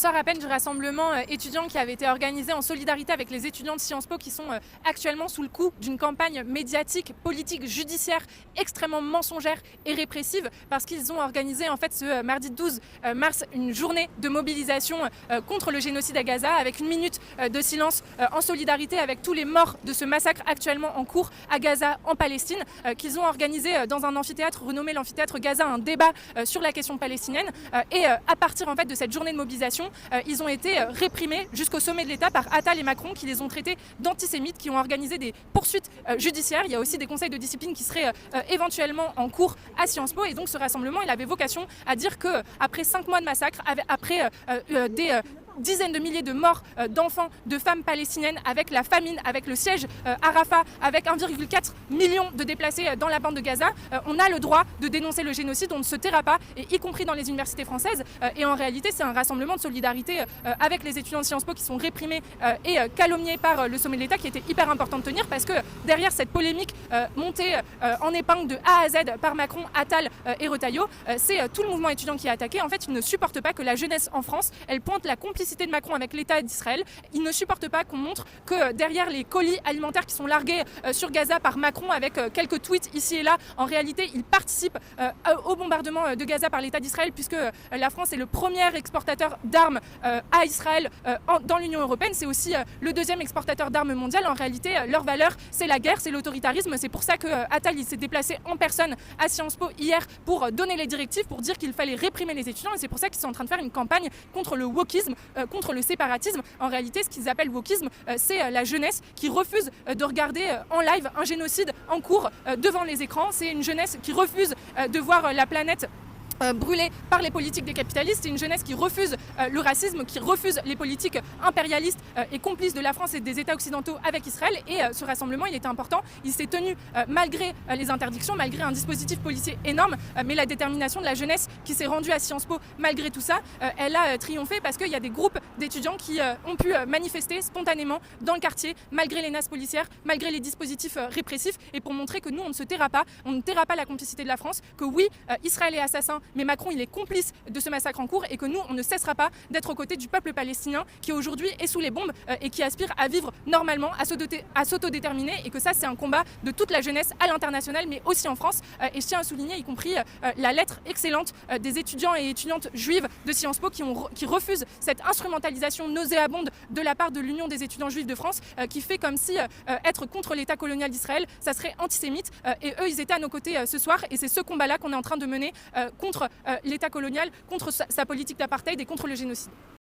sort à peine du rassemblement étudiant qui avait été organisé en solidarité avec les étudiants de Sciences Po qui sont actuellement sous le coup d'une campagne médiatique, politique, judiciaire extrêmement mensongère et répressive parce qu'ils ont organisé en fait ce mardi 12 mars une journée de mobilisation contre le génocide à Gaza avec une minute de silence en solidarité avec tous les morts de ce massacre actuellement en cours à Gaza en Palestine, qu'ils ont organisé dans un amphithéâtre renommé l'amphithéâtre Gaza un débat sur la question palestinienne et à partir en fait de cette journée de mobilisation, ils ont été réprimés jusqu'au sommet de l'État par Attal et Macron qui les ont traités d'antisémites, qui ont organisé des poursuites judiciaires. Il y a aussi des conseils de discipline qui seraient éventuellement en cours à Sciences Po et donc ce rassemblement il avait vocation à dire qu'après 5 mois de massacre, après des dizaines de milliers de morts d'enfants, de femmes palestiniennes, avec la famine, avec le siège à Rafah, avec 1,4 million de déplacés dans la bande de Gaza, on a le droit de dénoncer le génocide, on ne se taira pas, et y compris dans les universités françaises. Et en réalité, c'est un rassemblement de solidarité avec les étudiants de Sciences Po qui sont réprimés et calomniés par le sommet de l'État qui était hyper important de tenir parce que derrière cette polémique montée en épingle de A à Z par Macron, Attal et Retailleau, c'est tout le mouvement étudiant qui est attaqué. En fait, ils ne supportent pas que la jeunesse en France, elle pointe la complicité de Macron avec l'État d'Israël. Ils ne supportent pas qu'on montre que derrière les colis alimentaires qui sont largués sur Gaza par Macron avec quelques tweets ici et là, en réalité, ils participent au bombardement de Gaza par l'État d'Israël puisque la France est le premier exportateur d'armes à Israël dans l'Union européenne. C'est aussi le deuxième exportateur d'armes mondial. En réalité, leur valeur, c'est la guerre, c'est l'autoritarisme. C'est pour ça que Attal il s'est déplacé en personne à Sciences Po hier pour donner les directives, pour dire qu'il fallait réprimer les étudiants. Et c'est pour ça qu'ils sont en train de faire une campagne contre le wokisme, contre le séparatisme. En réalité, ce qu'ils appellent wokisme, c'est la jeunesse qui refuse de regarder en live un génocide en cours devant les écrans. C'est une jeunesse qui refuse de voir la planète brûlée par les politiques des capitalistes. C'est une jeunesse qui refuse le racisme, qui refuse les politiques impérialistes et complices de la France et des États occidentaux avec Israël. Et ce rassemblement, il était important. Il s'est tenu malgré les interdictions, malgré un dispositif policier énorme, mais la détermination de la jeunesse qui s'est rendue à Sciences Po malgré tout ça, elle a triomphé parce qu'il y a des groupes d'étudiants qui ont pu manifester spontanément dans le quartier, malgré les menaces policières, malgré les dispositifs répressifs, et pour montrer que nous, on ne se taira pas, on ne taira pas la complicité de la France, que oui, Israël est assassin, mais Macron, il est complice de ce massacre en cours et que nous, on ne cessera pas d'être aux côtés du peuple palestinien qui aujourd'hui est sous les bombes et qui aspire à vivre normalement, à s'autodéterminer, et que ça, c'est un combat de toute la jeunesse à l'international, mais aussi en France. Et je tiens à souligner, y compris la lettre excellente des étudiants et étudiantes juives de Sciences Po qui refusent cette instrumentalisation nauséabonde de la part de l'Union des étudiants juifs de France, qui fait comme si être contre l'État colonial d'Israël, ça serait antisémite. Et eux, ils étaient à nos côtés ce soir, et c'est ce combat-là qu'on est en train de mener contre l'État colonial, contre sa politique d'apartheid et contre le génocide.